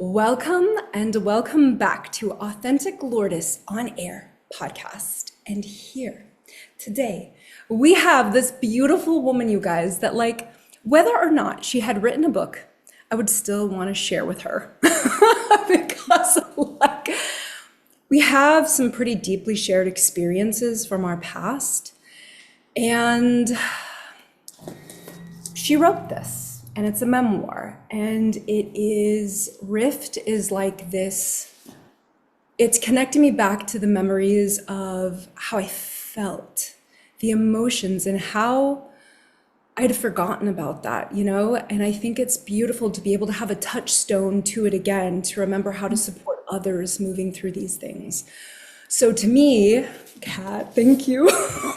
Welcome and welcome back to Authentic Lourdes on Air podcast. And here today we have this beautiful woman, you guys, that whether or not she had written a book, I would still want to share with her because we have some pretty deeply shared experiences from our past. And she wrote this, and it's a memoir, and Rift is like this. It's connecting me back to the memories of how I felt, the emotions, and how I'd forgotten about that, And I think it's beautiful to be able to have a touchstone to it again, to remember how to support others moving through these things. So to me, Kat, thank you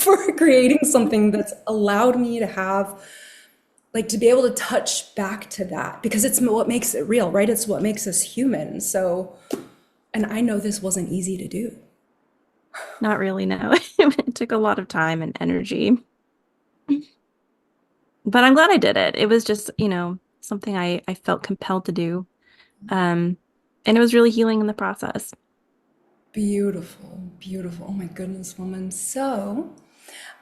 for creating something that's allowed me to have, to be able to touch back to that, because it's what makes it real, right? It's what makes us human. So, and I know this wasn't easy to do. Not really, no. It took a lot of time and energy. But I'm glad I did it. It was just, something I felt compelled to do. And it was really healing in the process. Beautiful, beautiful. Oh my goodness, woman. So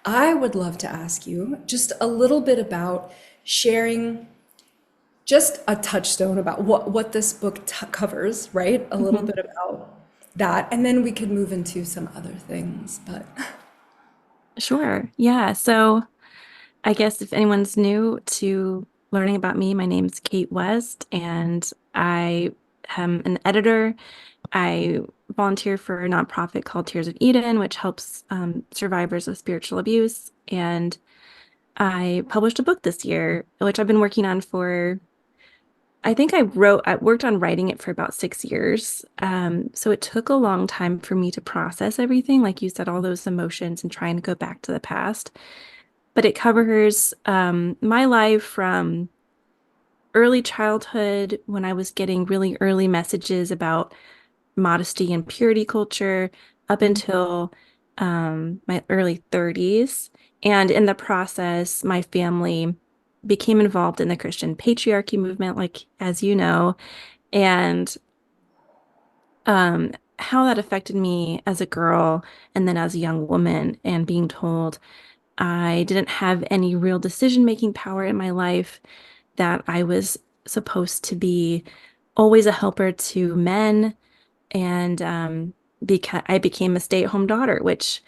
I would love to ask you just a little bit about sharing just a touchstone about what this book covers, right? A little bit about that. And then we could move into some other things. But Sure. Yeah. So I guess if anyone's new to learning about me, my name's Cait West, and I am an editor. I volunteer for a nonprofit called Tears of Eden, which helps survivors of spiritual abuse. And I published a book this year, which I've been working on for, I think I worked on writing it for about 6 years. So it took a long time for me to process everything, like you said, all those emotions and trying to go back to the past. But it covers my life from early childhood, when I was getting really early messages about modesty and purity culture, up until my early 30s. And in the process, my family became involved in the Christian patriarchy movement, like as you know, and how that affected me as a girl and then as a young woman, and being told I didn't have any real decision-making power in my life, that I was supposed to be always a helper to men, and because I became a stay-at-home daughter, which,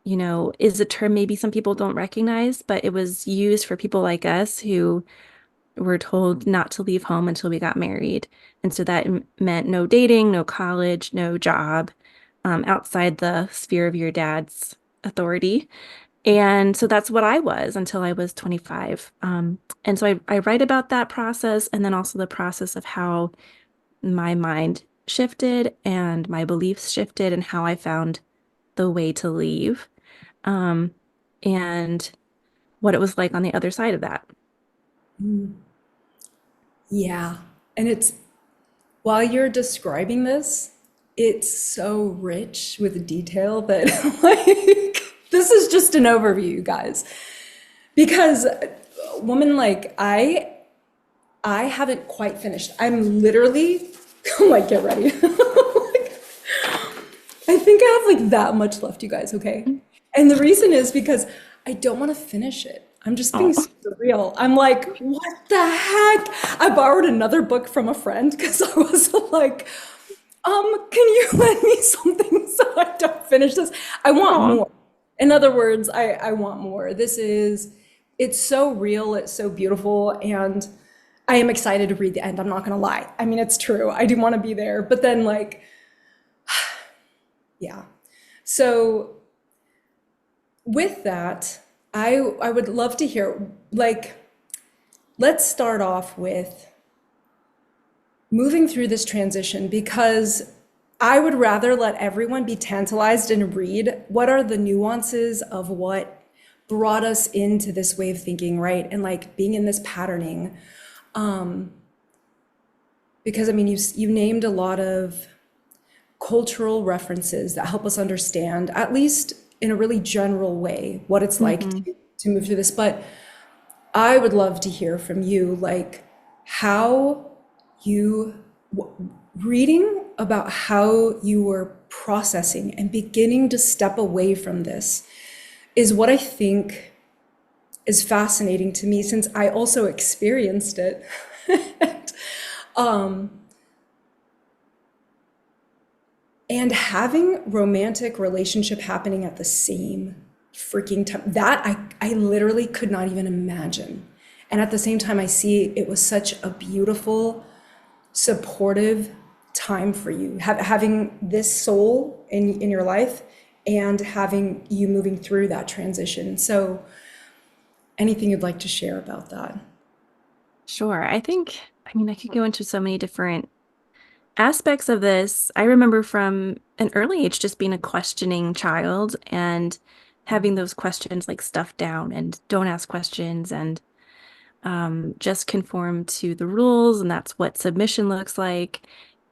is a term maybe some people don't recognize, but it was used for people like us who were told not to leave home until we got married. And so that meant no dating, no college, no job, outside the sphere of your dad's authority. And so that's what I was until I was 25. And so I write about that process, and then also the process of how my mind shifted and my beliefs shifted and how I found the way to leave, um, and what it was like on the other side of that. yeah, and while you're describing this, it's so rich with detail that this is just an overview, you guys. Because woman, I haven't quite finished. I'm literally, get ready. I think I have that much left, you guys, okay? And the reason is because I don't want to finish it. I'm just being Oh, super real. I'm like, what the heck? I borrowed another book from a friend because I was like, can you lend me something so I don't finish this? I want oh, more. In other words, I want more. It's so real, it's so beautiful, and I am excited to read the end. I'm not gonna lie. I mean, it's true. I do want to be there, but then yeah. So with that, I would love to hear, let's start off with moving through this transition, because I would rather let everyone be tantalized and read what are the nuances of what brought us into this way of thinking, right? And being in this patterning. Because I mean, you named a lot of cultural references that help us understand, at least in a really general way, what it's like hmm to move through this. But I would love to hear from you, how you reading about how you were processing and beginning to step away from this is what I think is fascinating to me since I also experienced it. um, and having romantic relationship happening at the same freaking time, that I literally could not even imagine. And at the same time, I see it was such a beautiful, supportive time for you, having this soul in your life and having you moving through that transition. So anything you'd like to share about that? Sure. I mean, I could go into so many different aspects of this. I remember from an early age just being a questioning child and having those questions like stuffed down and don't ask questions and just conform to the rules, and that's what submission looks like.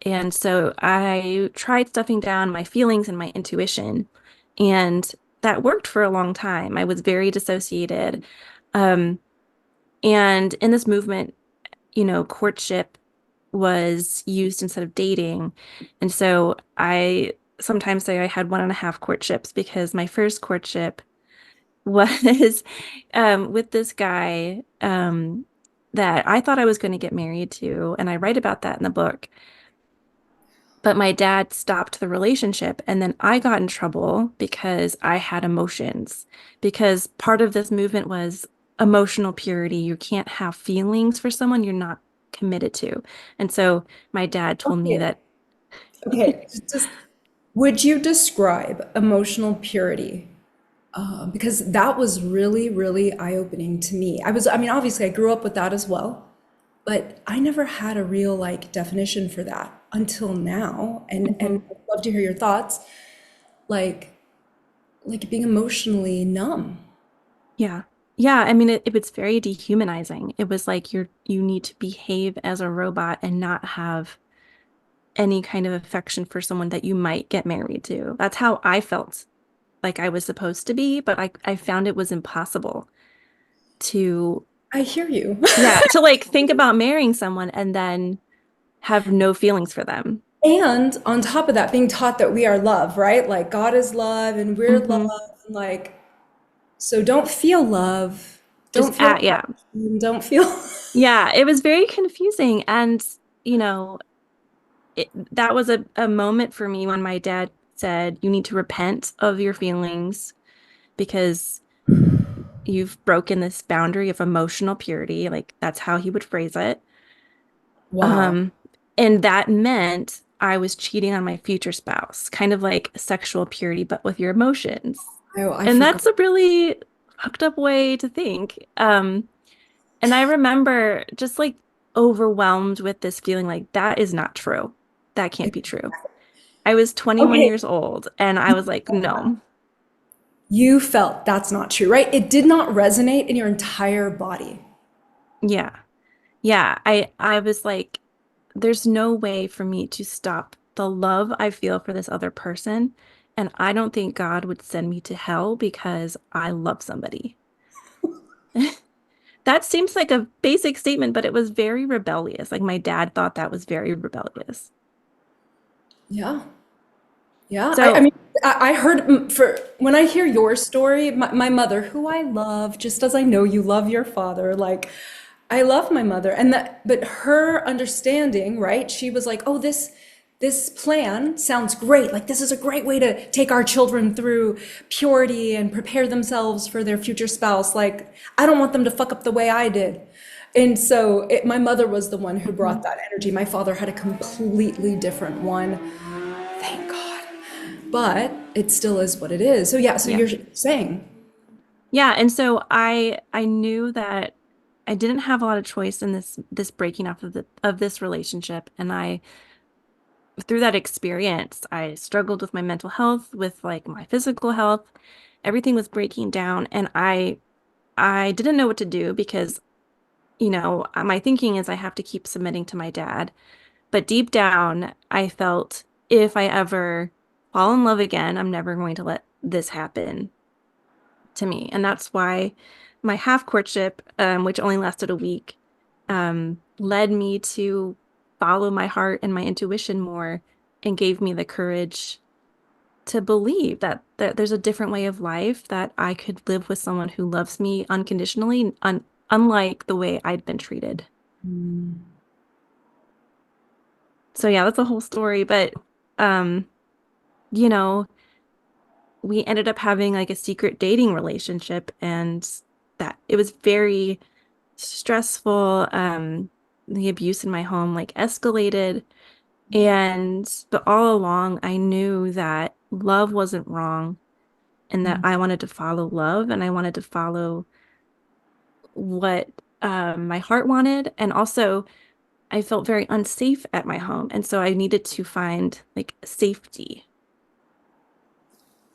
And so I tried stuffing down my feelings and my intuition, and that worked for a long time. I was very dissociated. Um, and in this movement, courtship was used instead of dating. And so I sometimes say I had 1.5 courtships because my first courtship was with this guy that I thought I was going to get married to. And I write about that in the book. But my dad stopped the relationship. And then I got in trouble because I had emotions. Because part of this movement was emotional purity. You can't have feelings for someone you're not committed to. And so my dad told me Okay, that, okay. Just would you describe emotional purity? Because that was really, really eye-opening to me. I mean, obviously, I grew up with that as well, but I never had a real like definition for that until now. And Mhm. I'd love to hear your thoughts, like being emotionally numb. Yeah. Yeah, I mean it was very dehumanizing. It was like you need to behave as a robot and not have any kind of affection for someone that you might get married to. That's how I felt like I was supposed to be, but I found it was impossible to, I hear you. yeah, to like think about marrying someone and then have no feelings for them. And on top of that, being taught that we are love, right? Like God is love and we're love. Hmm. And like, so don't feel love, Just don't feel at, yeah. passion, don't feel. Yeah, it was very confusing. And, you know, that was a moment for me when my dad said, you need to repent of your feelings because you've broken this boundary of emotional purity. Like that's how he would phrase it. Wow. Um, and that meant I was cheating on my future spouse, kind of like sexual purity, but with your emotions. I And forgot. that's a really fucked up way to think. And I remember just like overwhelmed with this feeling like that is not true. That can't be true. I was 21 Okay, years old and I was like, no. you felt that's not true, right? It did not resonate in your entire body. Yeah. Yeah. I was like, there's no way for me to stop the love I feel for this other person. And I don't think God would send me to hell because I love somebody. That seems like a basic statement, but it was very rebellious. Like my dad thought that was very rebellious. Yeah. Yeah. I So, mean, I heard for when I hear your story, my mother, who I love, just as I know you love your father, like I love my mother. And that, but her understanding, right? She was like, oh, this plan sounds great. Like this is a great way to take our children through purity and prepare themselves for their future spouse. Like, I don't want them to fuck up the way I did. And so my mother was the one who brought mhm, that energy. My father had a completely different one. Thank God. But it still is what it is. So yeah, so yeah. you're saying, Yeah, and so I knew that I didn't have a lot of choice in this breaking off of this relationship, and I through that experience I struggled with my mental health, with like my physical health. Everything was breaking down, and I didn't know what to do because my thinking is I have to keep submitting to my dad, but deep down I felt if I ever fall in love again, I'm never going to let this happen to me. And that's why my half courtship, which only lasted a week, led me to follow my heart and my intuition more and gave me the courage to believe that there's a different way of life, that I could live with someone who loves me unconditionally, unlike the way I'd been treated. Mm. So yeah, that's a whole story, but um, you know, we ended up having like a secret dating relationship, and that it was very stressful. The abuse in my home like escalated, and but all along I knew that love wasn't wrong and that Mm. I wanted to follow love and I wanted to follow what my heart wanted. And also, I felt very unsafe at my home. And so I needed to find like safety.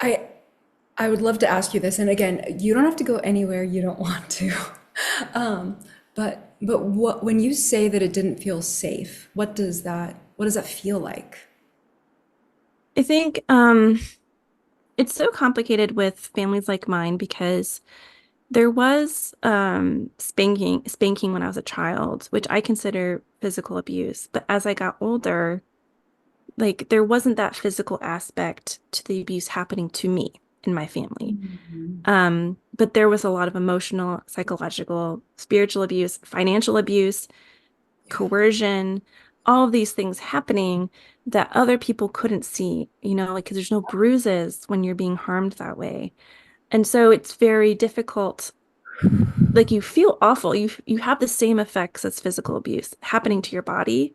I I would love to ask you this, and again, you don't have to go anywhere you don't want to. Um, but what when you say that it didn't feel safe, what does that feel like? I think it's so complicated with families like mine because there was spanking when I was a child, which I consider physical abuse. But as I got older, like there wasn't that physical aspect to the abuse happening to me in my family. Mhm. But there was a lot of emotional, psychological, spiritual abuse, financial abuse, Yeah. coercion, all of these things happening that other people couldn't see, like 'cause there's no bruises when you're being harmed that way. And so it's very difficult. Like you feel awful. You have the same effects as physical abuse happening to your body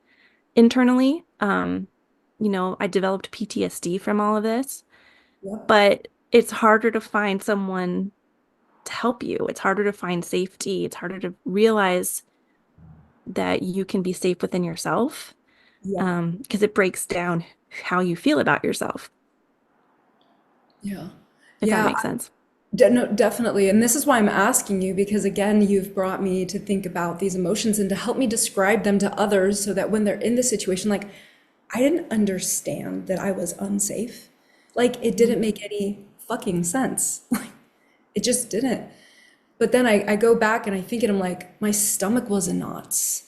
internally. I developed PTSD from all of this, Yep. but it's harder to find someone to help you. It's harder to find safety. It's harder to realize that you can be safe within yourself, Yep. because it breaks down how you feel about yourself, Yeah. if that Yeah. makes sense. No, definitely. And this is why I'm asking you, because again, you've brought me to think about these emotions and to help me describe them to others so that when they're in the situation, like, I didn't understand that I was unsafe. Like, it didn't Mhm. make any fucking sense. Like, it just didn't. But then I go back and I think, and I'm like, my stomach was in knots.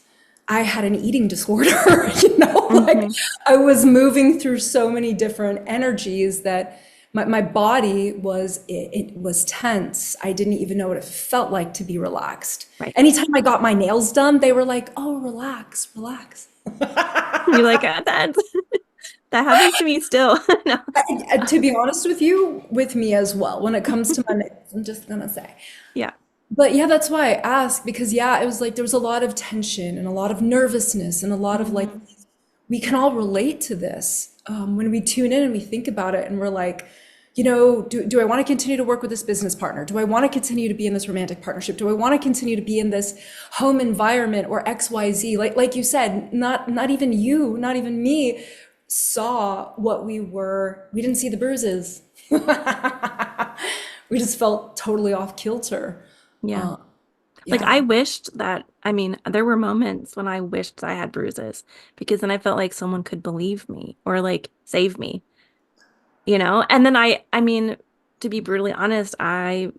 I had an eating disorder, like Mhm. I was moving through so many different energies that my body it was tense. I didn't even know what it felt like to be relaxed. Right. Anytime I got my nails done, they were like, oh, relax, relax. You're like, that that happens to me still. No. To be honest with you, with me as well, when it comes to my nails, I'm just gonna say. Yeah. But yeah, that's why I asked because yeah, it was like there was a lot of tension and a lot of nervousness and a lot of like Mhm. we can all relate to this when we tune in and we think about it and we're like, do I want to continue to work with this business partner? Do I want to continue to be in this romantic partnership? Do I want to continue to be in this home environment or XYZ? Like you said, not even you, not even me saw what we were. We didn't see the bruises. We just felt totally off kilter. Yeah. Uh, Like I yeah. wished that, I mean, there were moments when I wished I had bruises because then I felt like someone could believe me or like save me, And then I mean, to be brutally honest, I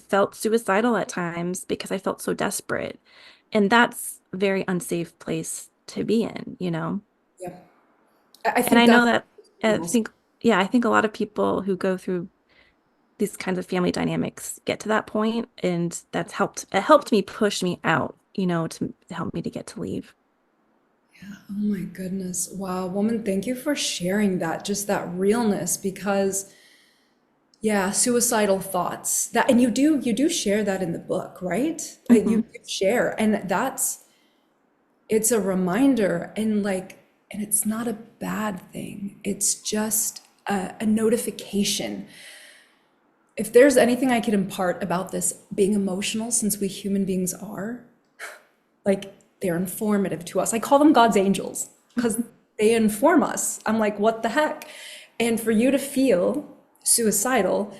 felt suicidal at times because I felt so desperate. And that's a very unsafe place to be in? Yeah. I And think I know that's that yeah, I think a lot of people who go through these kinds of family dynamics get to that point, and it helped me push me out, to help me to get to leave. oh my goodness. Wow, woman, thank you for sharing that, just that realness because yeah, suicidal thoughts. That and you do share that in the book, right? You Hmm. do share and it's a reminder and it's not a bad thing. It's just a notification. If there's anything I could impart about this being emotional, since we human beings are, like they're informative to us. I call them God's angels because they inform us. I'm like, what the heck? And for you to feel suicidal,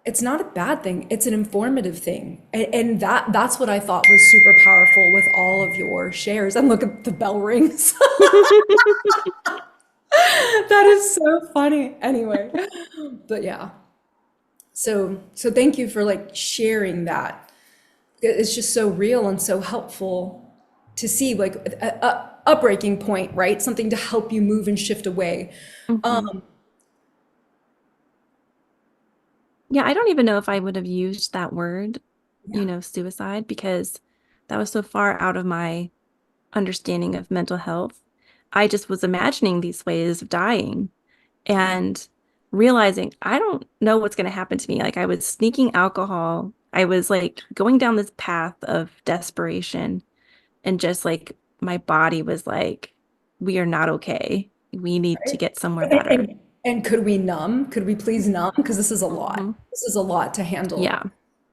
it's not a bad thing. It's an informative thing. And that's what I thought was super powerful with all of your shares. And look at the bell rings. That is so funny. Anyway, but yeah. So thank you for like sharing that. It's just so real and so helpful to see like a breaking point, right? Something to help you move and shift away. Hmm. Yeah, I don't even know if I would have used that word, Yeah, suicide, because that was so far out of my understanding of mental health. I just was imagining these ways of dying yeah, and realizing I don't know what's going to happen to me. Like I was sneaking alcohol. I was like going down this path of desperation and just like my body was like, we are not okay. We need to right. get somewhere And, better. and could we numb? Could we please numb? Because this is a lot. Hmm. This is a lot to handle. Yeah.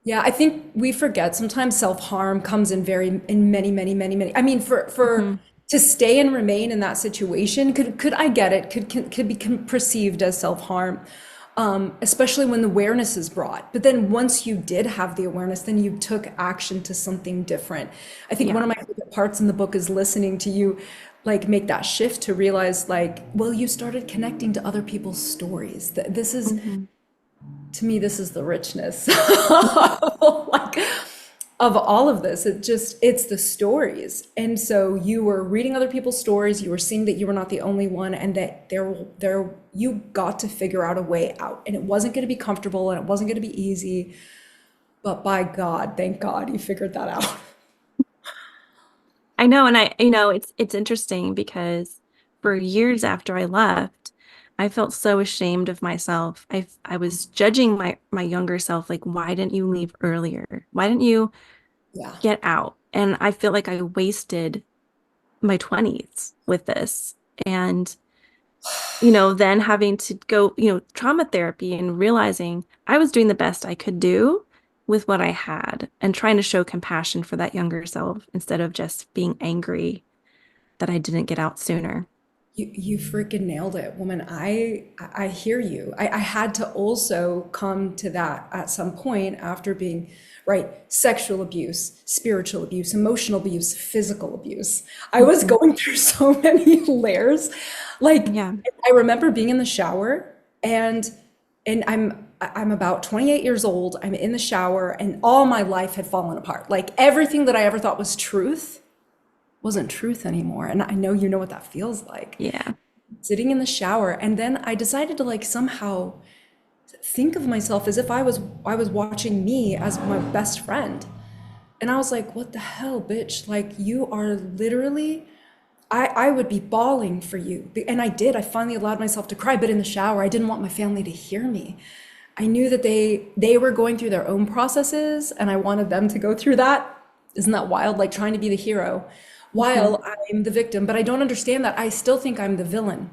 Yeah, I think we forget sometimes self-harm comes in in many, many, many, many. I mean, for Hmm. to stay and remain in that situation, could I get it? Could be perceived as self-harm, especially when the awareness is brought. But then once you did have the awareness, then you took action to something different. I think one Yeah. of my favorite parts in the book is listening to you, like make that shift to realize, like, well, you started connecting to other people's stories. This is Hmm. to me, this is the richness like of all of this. It's the stories. And so you were reading other people's stories, you were seeing that you were not the only one, and that there you got to figure out a way out. And it wasn't going to be comfortable and it wasn't going to be easy, but by God, thank God you figured that out. I know, and it's interesting because for years after I left, I felt so ashamed of myself. I was judging my younger self, like, why didn't you leave earlier? Why didn't you Yeah. get out? And I feel like I wasted my 20s with this. And, then having to go, trauma therapy and realizing I was doing the best I could do with what I had and trying to show compassion for that younger self instead of just being angry that I didn't get out sooner. You freaking nailed it, woman. I hear you. I had to also come to that at some point after being, right, sexual abuse, spiritual abuse, emotional abuse, physical abuse. I was Mhm. going through so many layers. Like Yeah. I remember being in the shower and I'm about 28 years old. I'm in the shower and all my life had fallen apart. Like everything that I ever thought was truth wasn't truth anymore. And I know you know what that feels like. Yeah. Sitting in the shower, and then I decided to like somehow think of myself as if I was watching me as my best friend. And I was like, what the hell, bitch? Like you are literally I would be bawling for you. And I did. I finally allowed myself to cry, but in the shower, I didn't want my family to hear me. I knew that they were going through their own processes and I wanted them to go through that. Isn't that wild? Like trying to be the hero Mhm. while I'm the victim, but I don't understand that. I still think I'm the villain.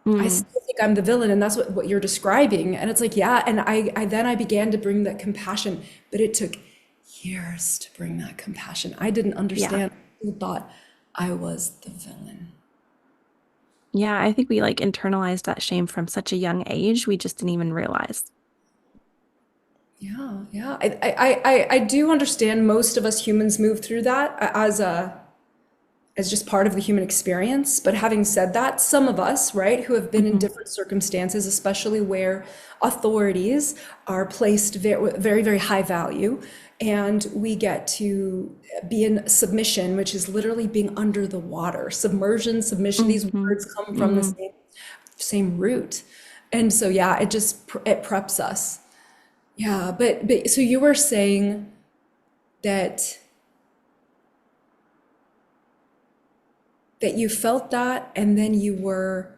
I Mm. still think I'm the villain, and that's what you're describing. And it's like, yeah, and I then I began to bring that compassion, but it took years to bring that compassion. I didn't Yeah. understand. I thought I was the villain. Yeah. I think we like internalized that shame from such a young age. We just didn't even realize. Yeah, yeah. I do understand most of us humans move through that as just part of the human experience. But having said that, some of us, right, who have been in Hmm. different circumstances, especially where authorities are placed very, very, very high value, and we get to be in submission, which is literally being under the water. Submersion, submission, these Hmm. words come from the Hmm. same root. And so, yeah, it preps us. Yeah, but so you were saying that you felt that, and then you were,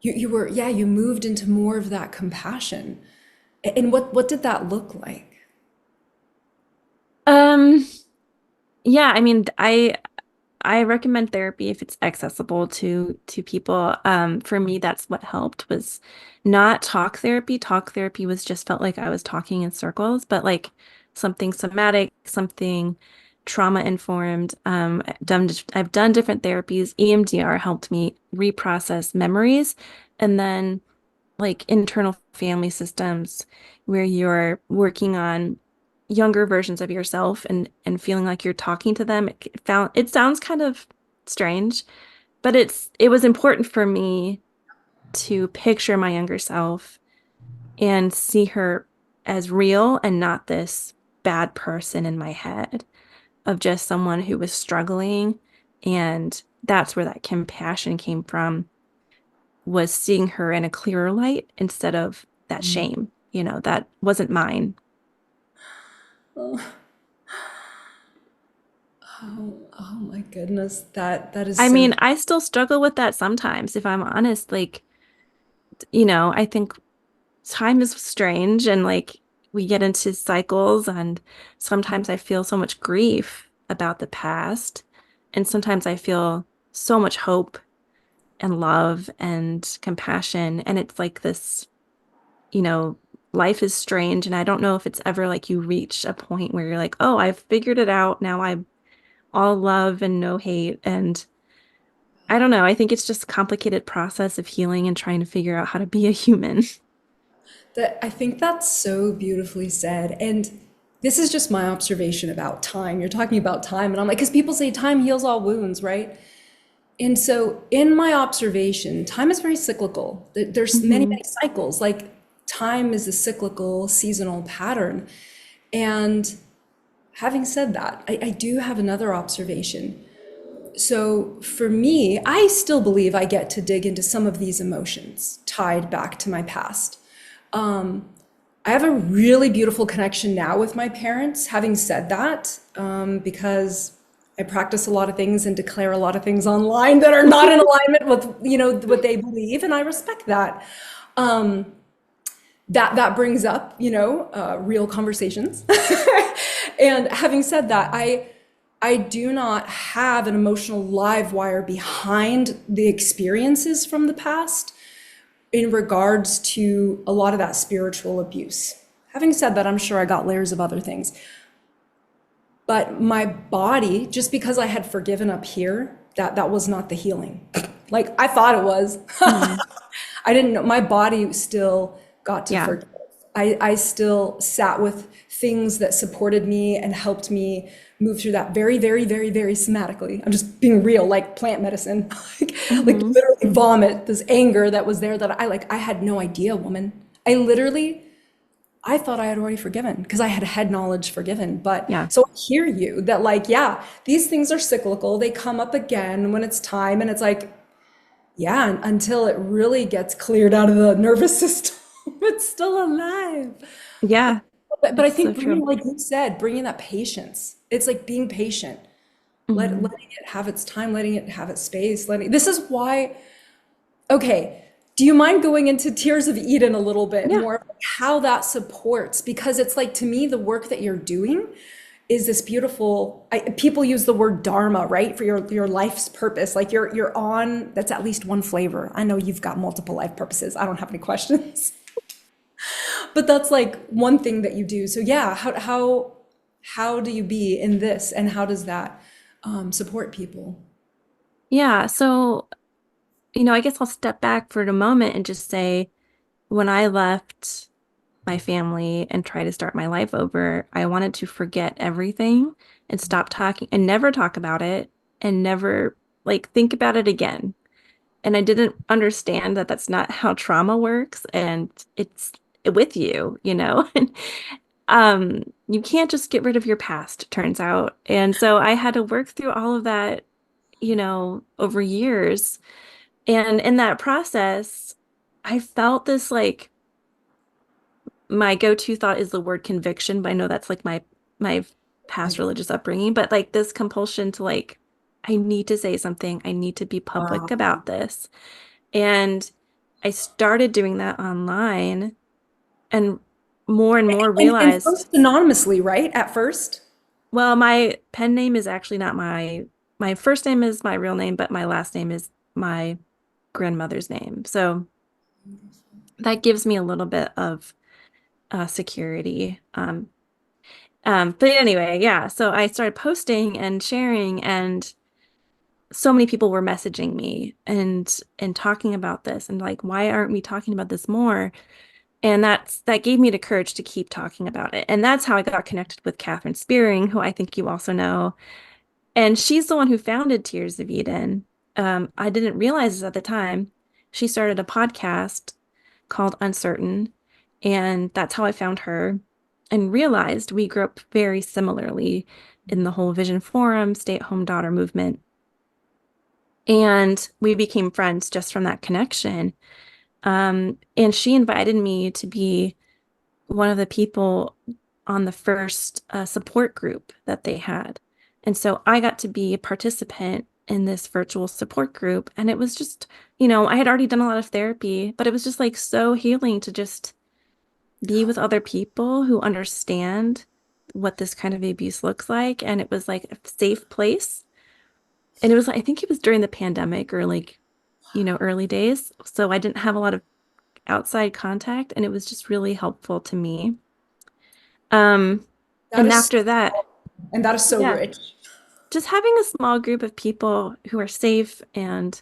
yeah, you moved into more of that compassion. And what did that look like? Um, yeah, I mean, I recommend therapy if it's accessible to people. For me, that's what helped was not talk therapy. Talk therapy was just felt like I was talking in circles, but like something somatic, something trauma informed. I've done different therapies. EMDR helped me reprocess memories, and then like internal family systems where you're working on younger versions of yourself and feeling like you're talking to them. It sounds kind of strange, but it was important for me to picture my younger self and see her as real and not this bad person in my head of just someone who was struggling And that's where that compassion came from, was seeing her in a clearer light instead of that shame, that wasn't mine. Oh, oh my goodness. That is I so. mean, I still struggle with that sometimes, if I'm honest. Like, I think time is strange and like we get into cycles, and sometimes I feel so much grief about the past, and sometimes I feel so much hope and love and compassion. And it's like this, you know, life is strange, and I don't know if it's ever like you reach a point where you're like, oh, I've figured it out. Now I'm all love and no hate. And I don't know. I think it's just a complicated process of healing and trying to figure out how to be a human. That I think that's so beautifully said. And this is just my observation about time. You're talking about time, and I'm like, because people say time heals all wounds, right? And so, in my observation, time is very cyclical. There's many, Hmm. many cycles. Like, time is a cyclical, seasonal pattern. And having said that, I do have another observation. So, for me, I still believe I get to dig into some of these emotions tied back to my past. I have a really beautiful connection now with my parents. Having said that, because I practice a lot of things and declare a lot of things online that are not in alignment with, what they believe, and I respect that. That brings up, real conversations. And having said that, I do not have an emotional live wire behind the experiences from the past in regards to a lot of that spiritual abuse. Having said that, I'm sure I got layers of other things. But my body, just because I had forgiven up here, that was not the healing. Like I thought it was. Hmm. I didn't know. My body still got to Yeah. forgive. I still sat with things that supported me and helped me move through that very, very, very, very somatically. I'm just being real, like plant medicine, like Hmm. literally vomit this anger that was there that I had no idea, woman. I thought I had already forgiven because I had head knowledge forgiven. But Yeah. so I hear you that like, yeah, these things are cyclical. They come up again when it's time. And it's like, yeah, until it really gets cleared out of the nervous system, it's still alive. Yeah. But I It's so think bringing, true. like you said, bringing that patience, it's like being patient, Hmm. letting it have its time, letting it have its space. This is why, okay, do you mind going into Tears of Eden a little bit Yeah. more, of how that supports? Because it's like, to me, the work that you're doing is this beautiful, people use the word dharma, right? For your life's purpose. Like you're on, that's at least one flavor. I know you've got multiple life purposes. I don't have any questions. But that's like one thing that you do. So yeah, how do you be in this, and how does that support people? Yeah. So, I guess I'll step back for a moment and just say, when I left my family and try to start my life over, I wanted to forget everything and stop talking and never talk about it and never like think about it again. And I didn't understand that that's not how trauma works, and it's with you, and you can't just get rid of your past, it turns out. And so I had to work through all of that, over years. And in that process, I felt this like my go-to thought is the word conviction, but I know that's like my past religious upbringing, but like this compulsion to like, I need to say something. I need to be public Wow. about this. And I started doing that online, and more And realized, first anonymously, right? At first. well, my pen name is actually not my first name is my real name, but my last name is my grandmother's name. So that gives me a little bit of security. But anyway, yeah. So I started posting and sharing, and so many people were messaging me and talking about this, and like, why aren't we talking about this more? And that gave me the courage to keep talking about it. And that's how I got connected with Catherine Spearing, who I think you also know. And she's the one who founded Tears of Eden. I didn't realize this at the time. She started a podcast called Uncertain, and that's how I found her and realized we grew up very similarly in the whole Vision Forum, stay-at-home daughter movement. And we became friends just from that connection. And she invited me to be one of the people on the first support group that they had. And so I got to be a participant in this virtual support group. And it was just, I had already done a lot of therapy, but it was just like so healing to just be with other people who understand what this kind of abuse looks like. And it was like a safe place. And it was, I think it was during the pandemic or like, early days. So I didn't have a lot of outside contact, and it was just really helpful to me. Um, That and is, after that, and that is so yeah, rich. just having a small group of people who are safe and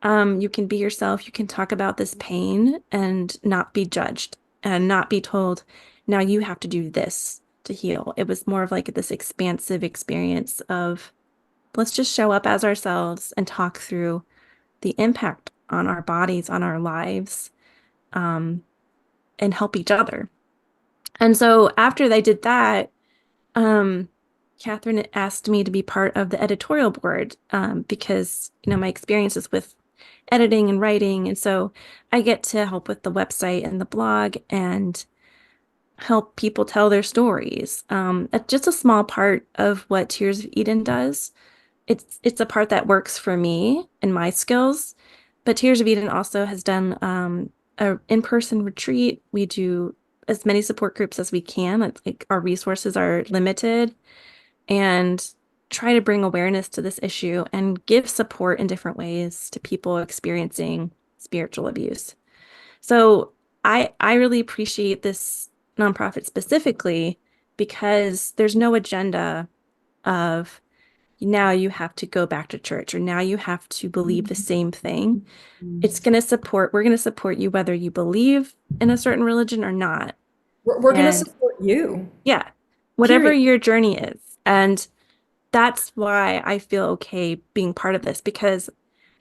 you can be yourself, you can talk about this pain and not be judged and not be told, now you have to do this to heal. It was more of like this expansive experience of let's just show up as ourselves and talk through the impact on our bodies, on our lives, um, and help each other. And so after they did that, um, Catherine asked me to be part of the editorial board because, my experiences with editing and writing. And so I get to help with the website and the blog and help people tell their stories. It's just a small part of what Tears of Eden does. It's a part that works for me and my skills. But Tears of Eden also has done a in-person retreat. We do as many support groups as we can. It's like our resources are limited and try to bring awareness to this issue and give support in different ways to people experiencing spiritual abuse. So I really appreciate this nonprofit specifically because there's no agenda of now you have to go back to church or now you have to believe the same thing. We're going to support you whether you believe in a certain religion or not. We're going to And support you, yeah, whatever period. your journey is. And that's why I feel okay being part of this because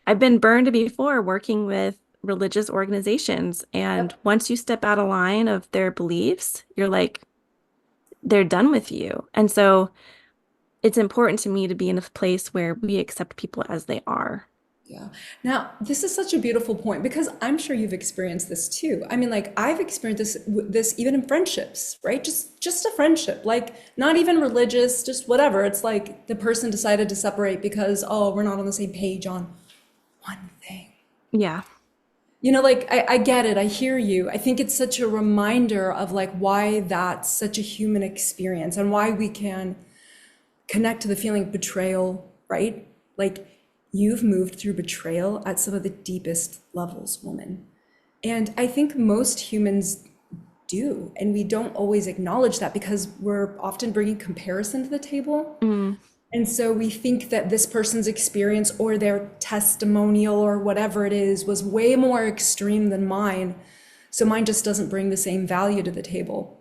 I've been burned before working with religious organizations. And Yep. once you step out of line of their beliefs, you're like, they're done with you. And so it's important to me to be in a place where we accept people as they are. Yeah. Now, this is such a beautiful point because I'm sure you've experienced this too. I mean, like I've experienced this even in friendships, right? Just a friendship, like not even religious, just whatever. It's like the person decided to separate because, oh, we're not on the same page on one thing. Yeah. Like I get it. I hear you. I think it's such a reminder of like why that's such a human experience and why we can connect to the feeling of betrayal, right? Like you've moved through betrayal at some of the deepest levels, woman. And I think most humans do. And we don't always acknowledge that because we're often bringing comparison to the table. Mm, And so we think that this person's experience or their testimonial or whatever it is was way more extreme than mine. So mine just doesn't bring the same value to the table.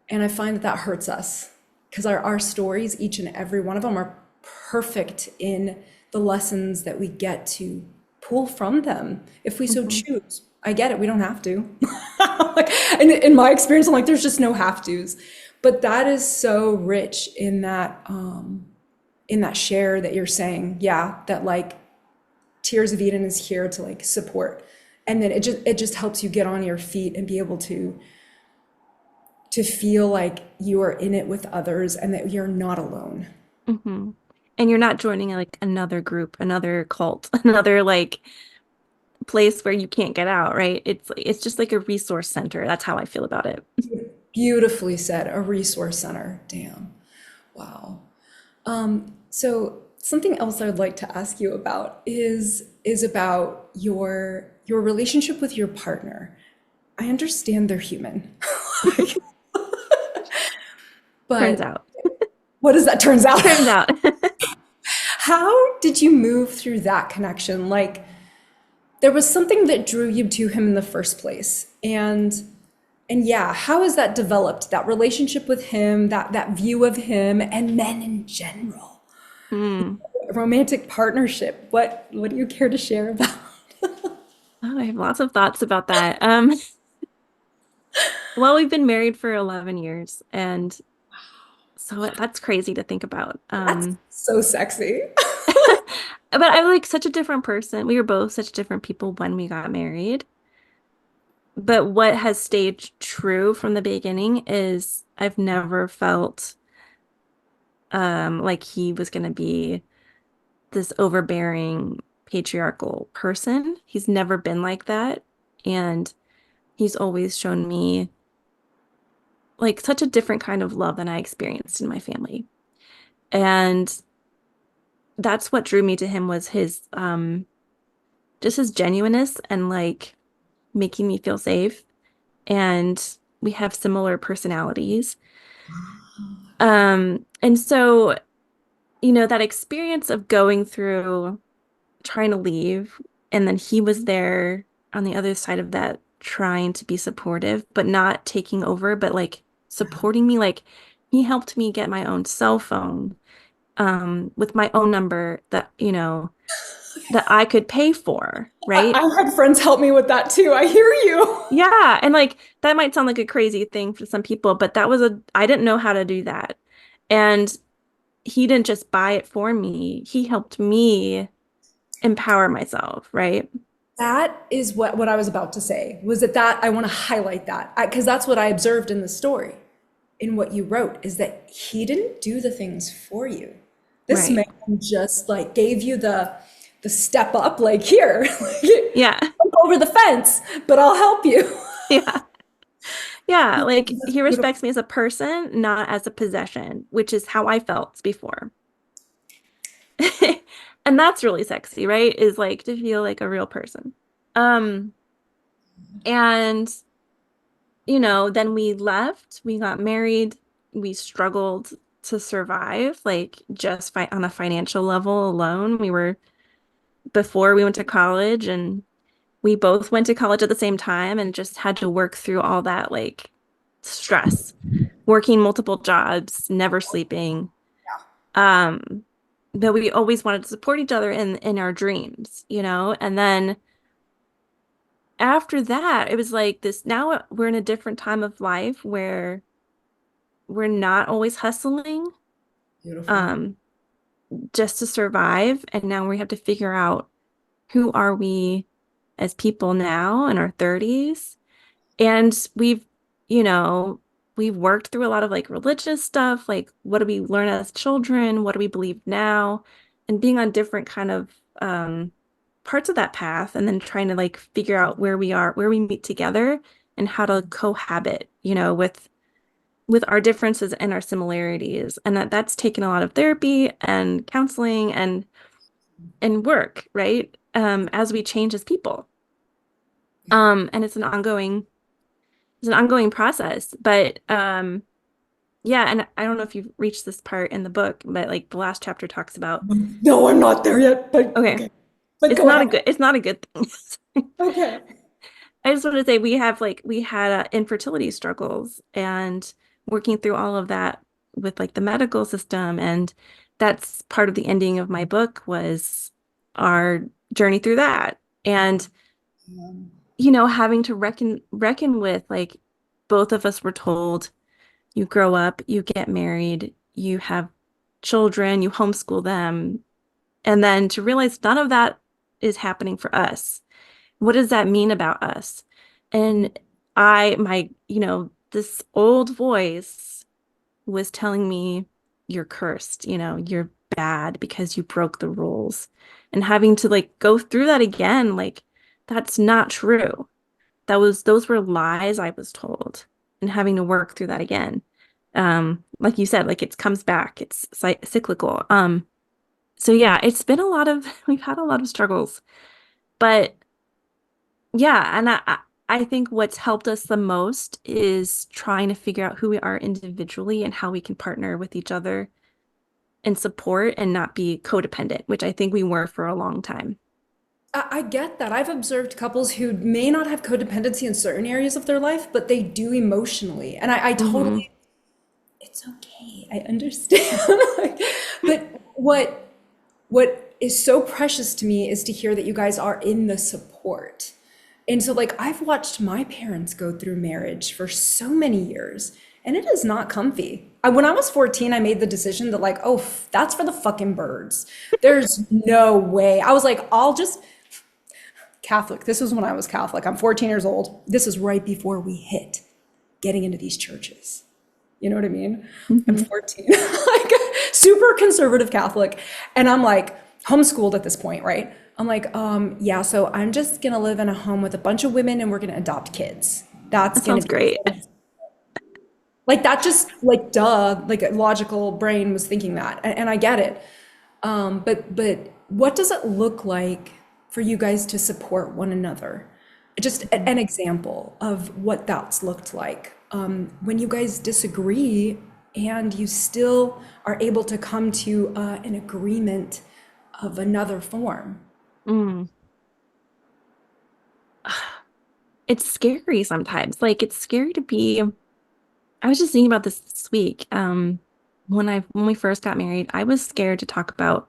And I find that that hurts us because our stories, each and every one of them, are perfect in the lessons that we get to pull from them if we so mhm, choose. I get it, we don't have to. Like, in my experience, I'm like, there's just no have tos. But that is so rich in that share that you're saying, yeah, that like Tears of Eden is here to like support. And then it just helps you get on your feet and be able to feel like you are in it with others and that you're not alone. mhm. And you're not joining like another group, another cult, another like place where you can't get out, right? It's just like a resource center. That's how I feel about it. Beautifully said, a resource center. Damn. Wow. So something else I'd like to ask you about is about your relationship with your partner. I understand they're human. Like, Turns but out. what does that turns out? Turns out. How did you move through that connection? Like there was something that drew you to him in the first place. And yeah, how has that developed? That relationship with him, that view of him and men in general. Hmm. Romantic partnership. What do you care to share about? Oh, I have lots of thoughts about that. Well, we've been married for 11 years, and so that's crazy to think about. That's so sexy. But I'm like such a different person. We were both such different people when we got married. But what has stayed true from the beginning is I've never felt like he was going to be this overbearing patriarchal person. He's never been like that. And he's always shown me like such a different kind of love than I experienced in my family. And that's what drew me to him was his just his genuineness and like making me feel safe. And we have similar personalities. And so, that experience of going through trying to leave, and then he was there on the other side of that, trying to be supportive, but not taking over, but like supporting me. Like he helped me get my own cell phone, with my own number that, that I could pay for, right? I had friends help me with that too. I hear you. Yeah. And like that might sound like a crazy thing for some people, but I didn't know how to do that. And he didn't just buy it for me. He helped me empower myself, right? That is what I was about to say, was that I want to highlight that because that's what I observed in the story, in what you wrote, is that he didn't do the things for you. This man Right. just like gave you the step up, like here, Yeah. jump over the fence, but I'll help you. Yeah. Yeah. Like That's he beautiful. respects me as a person, not as a possession, which is how I felt before. And that's really sexy, right? Is like to feel like a real person. Um, and then we left, we got married, we struggled to survive, like just fi on a financial level alone. Before we went to college, and we both went to college at the same time and just had to work through all that like stress, working multiple jobs, never sleeping. Um, but we always wanted to support each other in our dreams. And then after that, it was like this, now we're in a different time of life where we're not always hustling Beautiful. um just to survive, and now we have to figure out who are we as people now in our 30s. And you know, we've worked through a lot of like religious stuff, like what do we learn as children? What do we believe now? And being on different kind of parts of that path, and then trying to like figure out where we are, where we meet together, and how to cohabit, with our differences and our similarities. And that's taken a lot of therapy and counseling and work, right? As we change as people. And it's an ongoing process. But yeah, and I don't know if you've reached this part in the book, but like the last chapter talks about, No, I'm not there yet, but okay, okay. But go ahead. it's not a good thing. Okay. I just want to say we had infertility struggles, and working through all of that with like the medical system, and that's part of the ending of my book was our journey through that. And having to reckon with like both of us were told you grow up, you get married, you have children, you homeschool them, and then to realize none of that is happening for us. What does that mean about us? And this old voice was telling me, you're cursed, you're bad because you broke the rules. And having to like go through that again, like that's not true. Those were lies I was told, and having to work through that again. Like you said, like it comes back, it's cyclical. So yeah, we've had a lot of struggles, but yeah, and I think what's helped us the most is trying to figure out who we are individually and how we can partner with each other and support and not be codependent, which I think we were for a long time. I get that. I've observed couples who may not have codependency in certain areas of their life, but they do emotionally. And I Hmm. totally, it's okay. I understand. But what is so precious to me is to hear that you guys are in the support. And so like I've watched my parents go through marriage for so many years, and it is not comfy. When I was 14, I made the decision that like, oh, that's for the fucking birds. There's no way. I was like, I'll just Catholic. This was when I was Catholic. I'm 14 years old. This is right before we hit getting into these churches. You know what I mean? I'm Hmm. 14, like super conservative Catholic. And I'm like homeschooled at this point, right? I'm like, yeah, so I'm just gonna live in a home with a bunch of women and we're gonna adopt kids. That's That gonna sounds be great. like that, just like duh, like a logical brain was thinking that. And I get it. But what does it look like for you guys to support one another? Just an example of what that's looked like when you guys disagree and you still are able to come to an agreement of another form. Mm. It's scary sometimes. Like it's scary to be. I was just thinking about this week. When we first got married, I was scared to talk about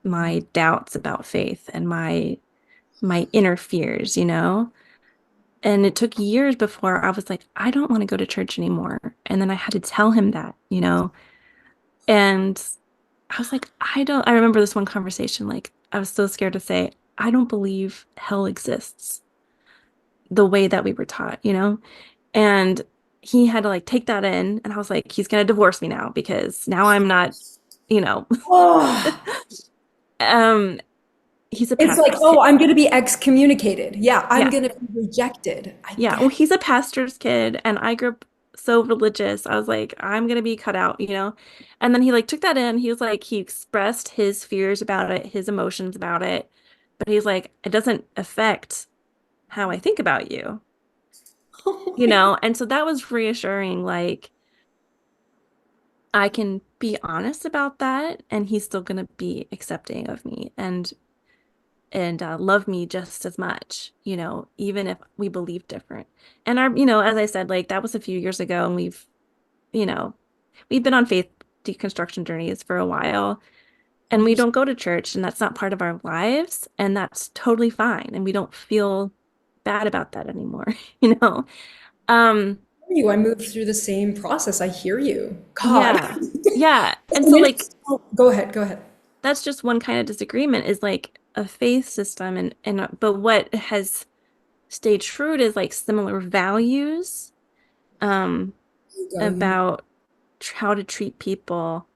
my doubts about faith and my inner fears, you know? And it took years before I was like, I don't want to go to church anymore. And then I had to tell him that, you know? And I was like, I remember this one conversation, like, I was so scared to say, I don't believe hell exists the way that we were taught, you know? And he had to like take that in. And I was like, he's going to divorce me now because now I'm not, you know, Oh, um, he's a it's like, pastor's oh, kid. I'm going to be excommunicated. Yeah, I'm Yeah. going to be rejected. I Yeah. Well, get he's a pastor's kid and I grew up so religious. I was like, I'm gonna be cut out, you know? And then he like took that in. He was like, he expressed his fears about it, his emotions about it. But he's like, it doesn't affect how I think about you, you it. know? And so that was reassuring. Like, I can be honest about that and he's still gonna be accepting of me and love me just as much, you know, even if we believe different. And our, you know, as I said, like that was a few years ago and you know, we've been on faith deconstruction journeys for a while and we don't go to church and that's not part of our lives and that's totally fine and we don't feel bad about that anymore, you know. Um You. I moved through the same process. I hear you. God. yeah. Yeah. And And so it's, like oh, go ahead, go ahead. that's just one kind of disagreement is like a faith system and but what has stayed true is like similar values um You about how to treat people,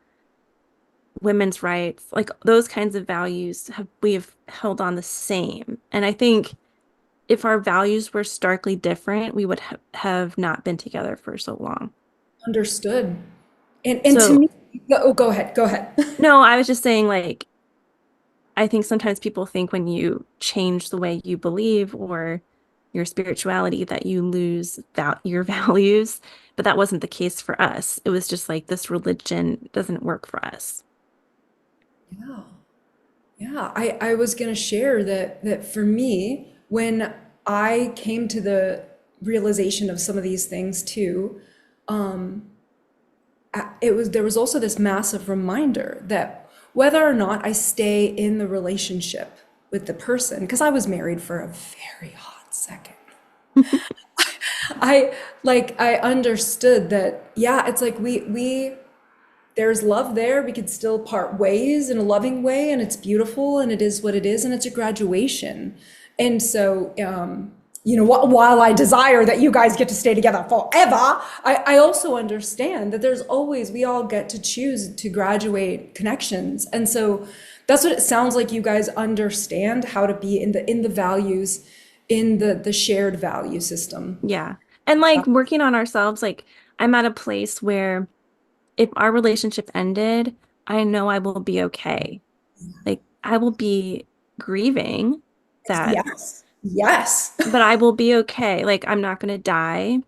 women's rights, like those kinds of values have we have held on the same. And I think if our values were starkly different, we would have not been together for so long. understood. And to So, me, oh, go ahead, go ahead. no, I was just saying, like, I think sometimes people think when you change the way you believe or your spirituality that you lose your values, but that wasn't the case for us. It was just like this religion doesn't work for us. Yeah. Yeah, I was gonna share that for me, when I came to the realization of some of these things too, it was there was also this massive reminder that whether or not I stay in the relationship with the person, because I was married for a very hot second. I understood that, yeah, it's like we there's love there. We could still part ways in a loving way, and it's beautiful, and it is what it is, and it's a graduation. And so, while I desire that you guys get to stay together forever, I also understand that there's always, we all get to choose to graduate connections. And so that's what it sounds like you guys understand how to be in the values, in the shared value system. Yeah. And like working on ourselves, like I'm at a place where if our relationship ended, I know I will be okay. Like I will be grieving that, Yes. Yes. but I will be okay. Like I'm not going to die.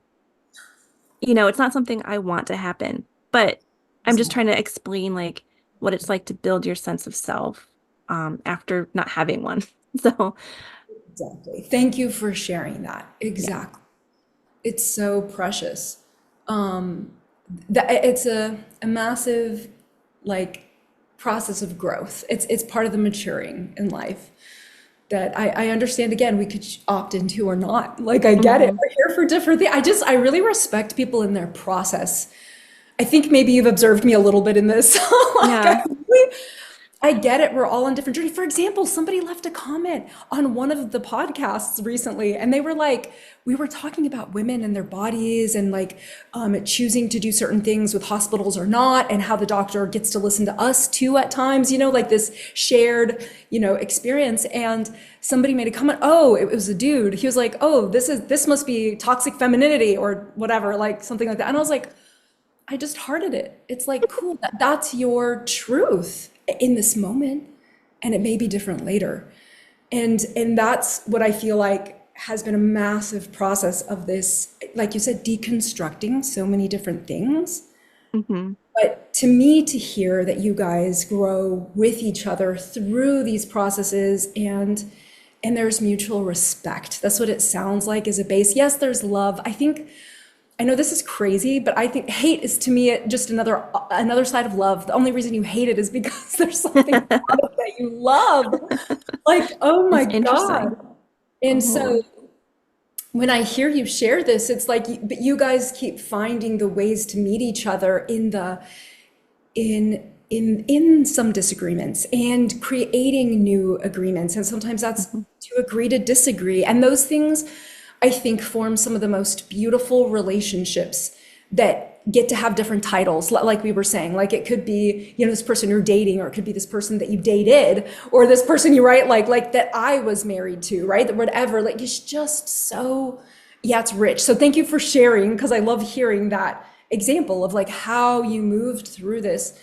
You know, it's not something I want to happen, but I'm just trying to explain like what it's like to build your sense of self after not having one. So, Exactly. Thank you for sharing that. yeah. Exactly. It's so precious. Um, that it's a massive like process of growth. It's part of the maturing in life that I understand. Again, we could opt into or not. Like, I get it. Hmm. We're here for different things. I really respect people in their process. I think maybe you've observed me a little bit in this. Like, Yeah. I get it. We're all on different journeys. For example, somebody left a comment on one of the podcasts recently, and they were like, we were talking about women and their bodies and like choosing to do certain things with hospitals or not, and how the doctor gets to listen to us too at times, like this shared, experience. And somebody made a comment, oh, it was a dude. He was like, oh, this must be toxic femininity or whatever, like something like that. And I was like, I just hearted it. It's like, cool, that's your truth in this moment, and it may be different later. And that's what I feel like has been a massive process of this, like you said, deconstructing so many different things. Hmm. But to me, to hear that you guys grow with each other through these processes, and there's mutual respect. That's what it sounds like as a base. Yes, there's love. I know this is crazy, but I think hate is to me just another side of love. The only reason you hate it is because there's something about it that you love. Like, oh my It's interesting. God. And so Oh. when I hear you share this, it's like, but you guys keep finding the ways to meet each other in some disagreements and creating new agreements. And sometimes that's Mhm. to agree to disagree. And those things, I think, form some of the most beautiful relationships that get to have different titles. Like we were saying, like it could be, this person you're dating, or it could be this person that you dated, or this person you write, like that I was married to, right? That whatever, like it's just so, yeah, it's rich. So thank you for sharing, because I love hearing that example of like how you moved through this.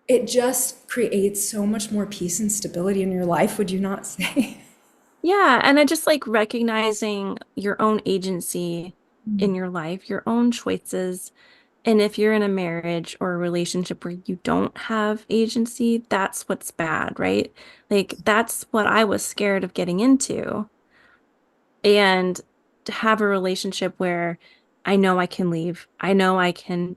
It just creates so much more peace and stability in your life, would you not say? Yeah, and I just like recognizing your own agency in your life, your own choices. And if you're in a marriage or a relationship where you don't have agency, that's what's bad, right? Like that's what I was scared of getting into. And to have a relationship where I know I can leave. I know I can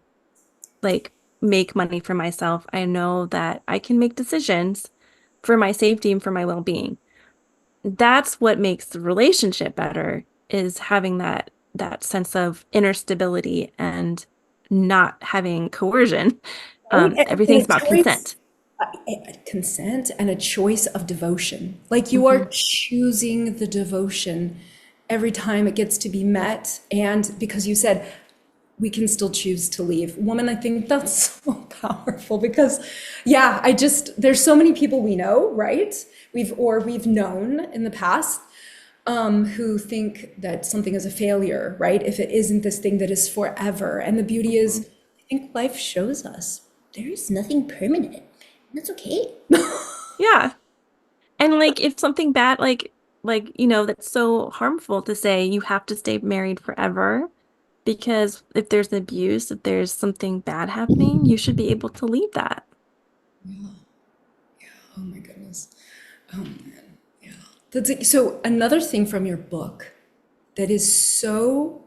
like make money for myself. I know that I can make decisions for my safety and for my well-being. That's what makes the relationship better, is having that sense of inner stability and not having coercion. Right? And Everything's a about choice, consent. consent and a choice of devotion. Like you are Hmm. choosing the devotion every time it gets to be met. And because you said we can still choose to leave. Woman, I think that's so powerful because, yeah, there's so many people we know, right? We've known in the past who think that something is a failure, right? If it isn't this thing that is forever. And the beauty is, I think life shows us there is nothing permanent. That's okay. Yeah. And like if something bad, that's so harmful to say you have to stay married forever, because if there's abuse, if there's something bad happening, you should be able to leave that. Oh my goodness. Oh man. Yeah. So another thing from your book that is so,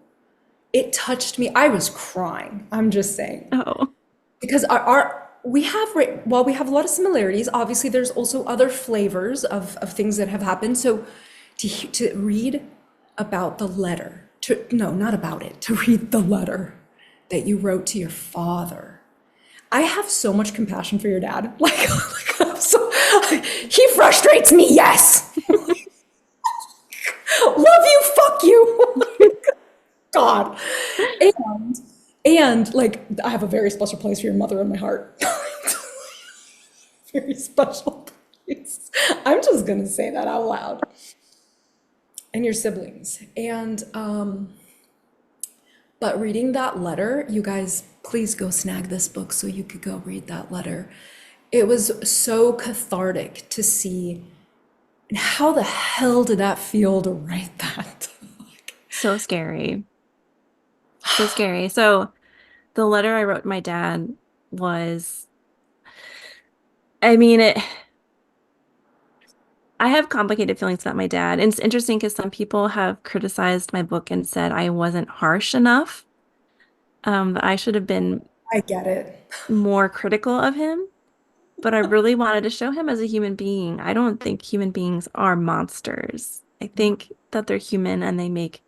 it touched me. I was crying. I'm just saying. Oh. Because our we have, while we have a lot of similarities, obviously there's also other flavors of things that have happened. So to read about the letter, to no, not about it, to read the letter that you wrote to your father. I have so much compassion for your dad. He frustrates me, yes. Love you, fuck you. God. And and like I have a very special place for your mother in my heart. Very special place. I'm just gonna say that out loud. And your siblings. And but reading that letter, you guys, please go snag this book so you could go read that letter. It was so cathartic to see. And how the hell did that feel to write that? So scary. So scary. So the letter I wrote my dad was, I mean, I have complicated feelings about my dad. And it's interesting because some people have criticized my book and said I wasn't harsh enough, that I should have been I get it. more critical of him. but I really wanted to show him as a human being. I don't think human beings are monsters. I think that they're human and they make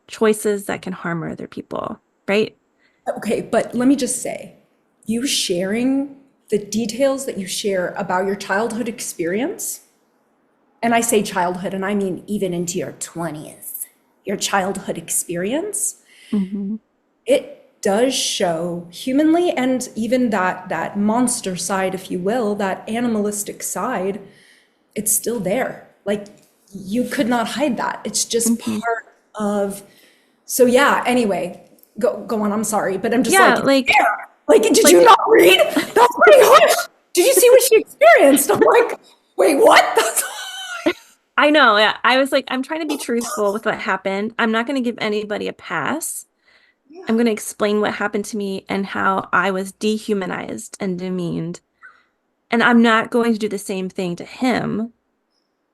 choices that can harm other people, right? Okay, but let me just say, you sharing the details that you share about your childhood experience, and I say childhood, and I mean even into your 20s, your childhood experience, Hmm. it does show humanly, and even that monster side, if you will, that animalistic side, it's still there. Like, you could not hide that. It's just Hmm. part of, so yeah, anyway, go on, I'm sorry, but I'm just like, Yeah, it's there. Like, did you not read? That's pretty harsh. Did you see what she experienced? I'm like, wait, what? That's I know. Yeah. I was like, I'm trying to be truthful with what happened. I'm not going to give anybody a pass. I'm going to explain what happened to me and how I was dehumanized and demeaned. And I'm not going to do the same thing to him,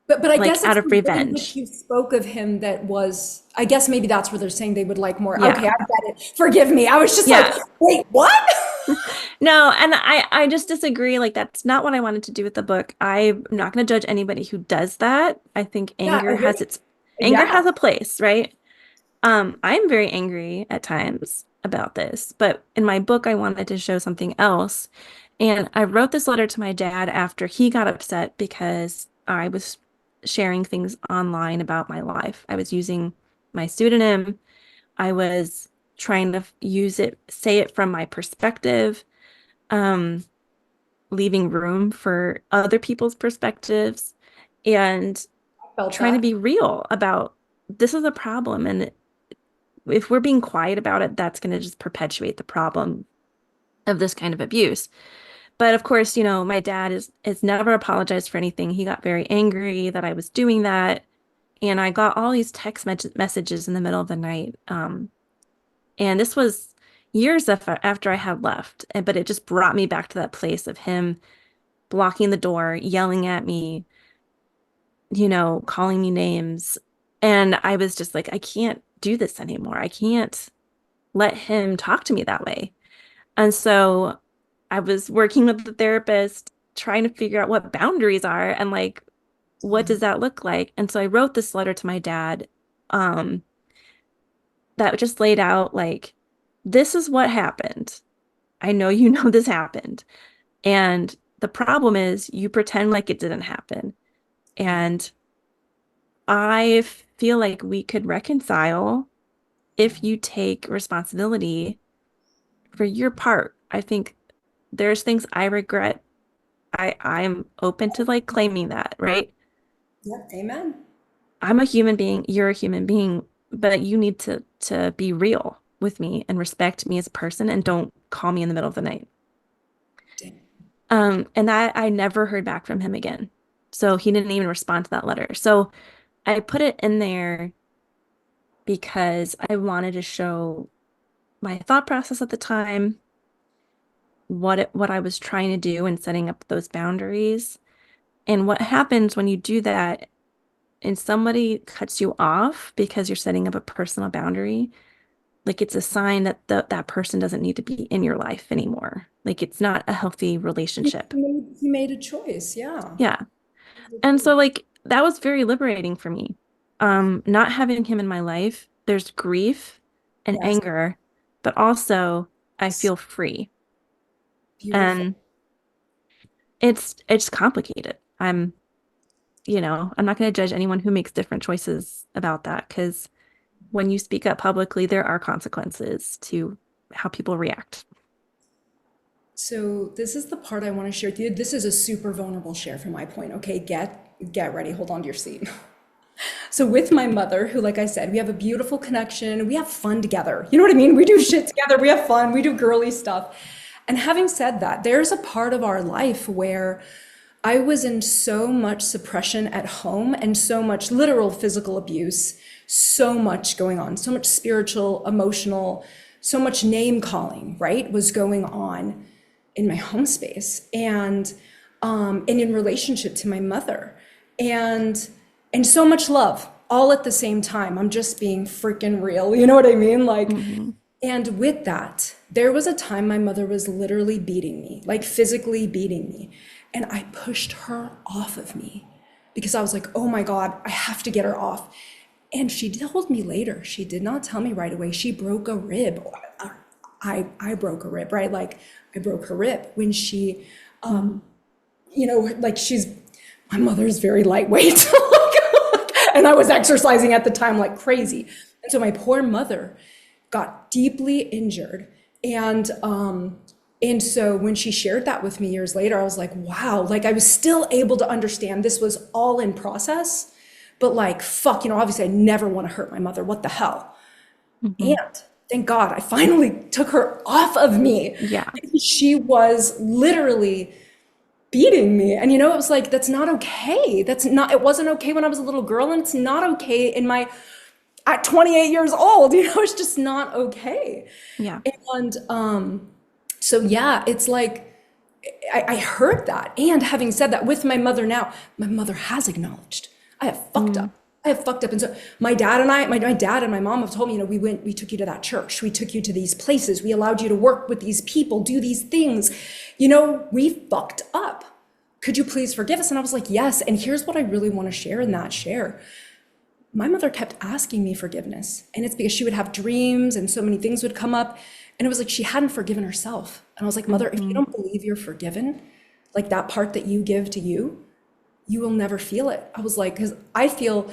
but I like guess it's out of the way in which revenge. you spoke of him that was, I guess maybe that's where they're saying they would like more. Okay, Yeah. I get it. Forgive me. I was just like, Yeah. wait, what? No, and I just disagree. Like that's not what I wanted to do with the book. I'm not going to judge anybody who does that. I think Yeah, anger yeah. has a place, right? I'm very angry at times about this, but in my book, I wanted to show something else. And I wrote this letter to my dad after he got upset because I was sharing things online about my life. I was using my pseudonym. I was trying to use it, say it from my perspective, um, leaving room for other people's perspectives, and I felt trying to that. be real about this is a problem. And if we're being quiet about it, that's going to just perpetuate the problem of this kind of abuse. But of course, my dad is never apologized for anything. He got very angry that I was doing that. And I got all these messages in the middle of the night. And this was years after I had left. But it just brought me back to that place of him blocking the door, yelling at me, calling me names. And I was just like, I can't do this anymore. I can't let him talk to me that way. And so I was working with the therapist, trying to figure out what boundaries are and like, what does that look like? And so I wrote this letter to my dad, um, that just laid out like, this is what happened. I know you know this happened. And the problem is you pretend like it didn't happen. And I feel like we could reconcile if you take responsibility for your part. I think there's things I regret. I'm open to like claiming that, right? Yeah, amen. I'm a human being, you're a human being, but you need to be real with me and respect me as a person and don't call me in the middle of the night. And I never heard back from him again. So he didn't even respond to that letter. So I put it in there because I wanted to show my thought process at the time, what I was trying to do and setting up those boundaries. And what happens when you do that and somebody cuts you off because you're setting up a personal boundary, like it's a sign that that person doesn't need to be in your life anymore. Like it's not a healthy relationship. He made a choice, yeah. Yeah. And so like that was very liberating for me. Not having him in my life, there's grief and Yes, anger, but also I feel free. beautiful. And it's complicated. I'm not going to judge anyone who makes different choices about that because when you speak up publicly, there are consequences to how people react. So this is the part I want to share with you. This is a super vulnerable share from my point. Okay, get ready. Hold on to your seat. So with my mother, who, like I said, we have a beautiful connection. We have fun together. You know what I mean? We do shit together. We have fun. We do girly stuff. And having said that, there's a part of our life where I was in so much suppression at home and so much literal physical abuse, so much going on, so much spiritual, emotional, so much name calling, right, was going on in my home space and in relationship to my mother. And and so much love all at the same time. I'm just being freaking real. You know what I mean? Like, Hmm. and with that, there was a time my mother was literally beating me, like physically beating me. And I pushed her off of me because I was like, oh my God, I have to get her off. And she told me later, she did not tell me right away, she broke a rib. I broke a rib, right? Like I broke her rib when she, like my mother's very lightweight. And I was exercising at the time like crazy. And so my poor mother got deeply injured. And so when she shared that with me years later, I was like, wow, like I was still able to understand this was all in process, but like, fuck, obviously I never want to hurt my mother. What the hell? Mhm. And thank God I finally took her off of me. Yeah. She was literally beating me. And it was like, that's not okay. It wasn't okay when I was a little girl, and it's not okay at 28 years old, it's just not okay. Yeah. And so yeah, it's like I heard that. And having said that, with my mother now, my mother has acknowledged I have fucked up. Mm. I have fucked up. And so my dad and my dad and my mom have told me, we took you to that church. We took you to these places. We allowed you to work with these people, do these things. We fucked up. Could you please forgive us? And I was like, yes. And here's what I really want to share in that share. My mother kept asking me forgiveness. And it's because she would have dreams and so many things would come up. And it was like she hadn't forgiven herself. And I was like, Mother, if you Mhm. don't believe you're forgiven, like that part that you give to you will never feel it. I was like, because I feel,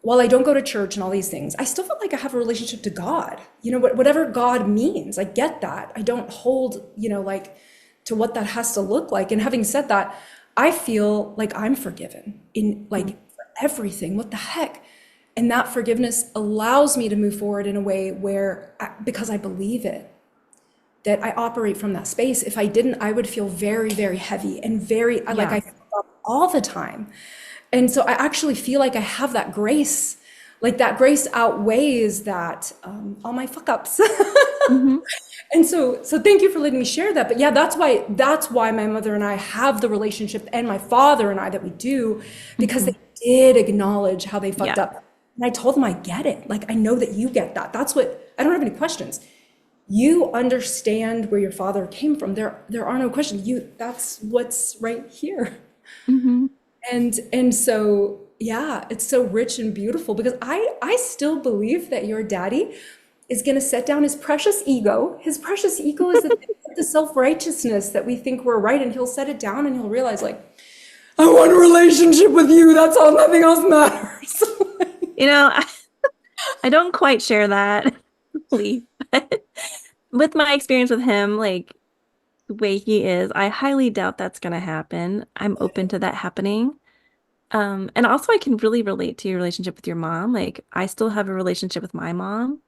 while I don't go to church and all these things, I still feel like I have a relationship to God. Whatever God means, I get that. I don't hold, like to what that has to look like. And having said that, I feel like I'm forgiven in like for everything. What the heck? And that forgiveness allows me to move forward in a way where, because I believe it, that I operate from that space. If I didn't, I would feel very, very heavy and like Yeah. I fuck up all the time. And so I actually feel like I have that grace. Like that grace outweighs that all my fuck ups. Hmm. And so thank you for letting me share that. But yeah, that's why my mother and I have the relationship, and my father and I, that we do, because Hmm. they did acknowledge how they fucked Yeah. up. And I told them, I get it. Like I know that you get that. That's what I don't have any questions. You understand where your father came from. There are no questions. That's what's right here. Hmm. And so yeah, it's so rich and beautiful because I still believe that your daddy is going to set down his precious ego. His precious ego is the self-righteousness that we think we're right, and he'll set it down and he'll realize like, I want a relationship with you. That's all. Nothing else matters. You know, I, I don't quite share that belief, but with my experience with him, like the way he is, I highly doubt that's going to happen. I'm open to that happening. And also I can really relate to your relationship with your mom. Like I still have a relationship with my mom.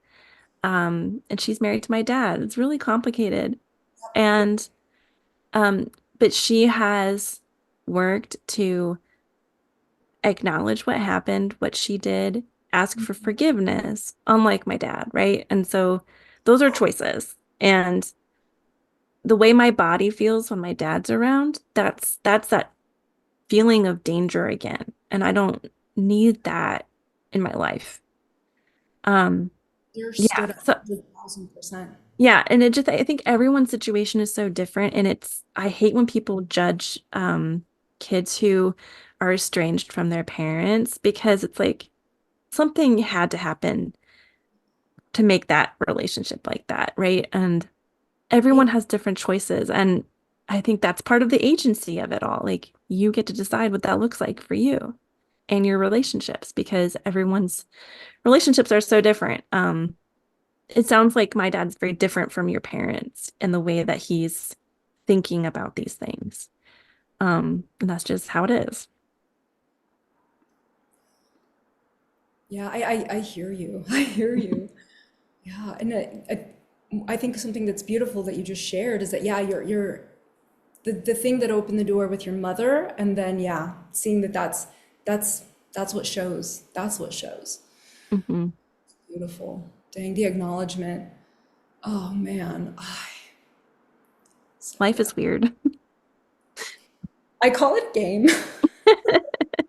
And she's married to my dad. It's really complicated. And um, but she has worked to acknowledge what happened, what she did, ask for forgiveness, unlike my dad, right? And so those are choices. And the way my body feels when my dad's around, that's that feeling of danger again. And I don't need that in my life. Um, Understood yeah. So 100,000%. yeah, and it just I think everyone's situation is so different, and I hate when people judge kids who are estranged from their parents because it's like something had to happen to make that relationship like that, right? And everyone has different choices, and I think that's part of the agency of it all. Like you get to decide what that looks like for you and your relationships because everyone's relationships are so different. It sounds like my dad's very different from your parents in the way that he's thinking about these things. And that's just how it is. Yeah, I hear you. I hear you. Yeah, and I think something that's beautiful that you just shared is that yeah, you're the thing that opened the door with your mother, and then yeah, seeing that that's that's what shows. That's what shows. Hmm. Beautiful. Dang, the acknowledgement. Oh man, so Life yeah. is weird. I call it game.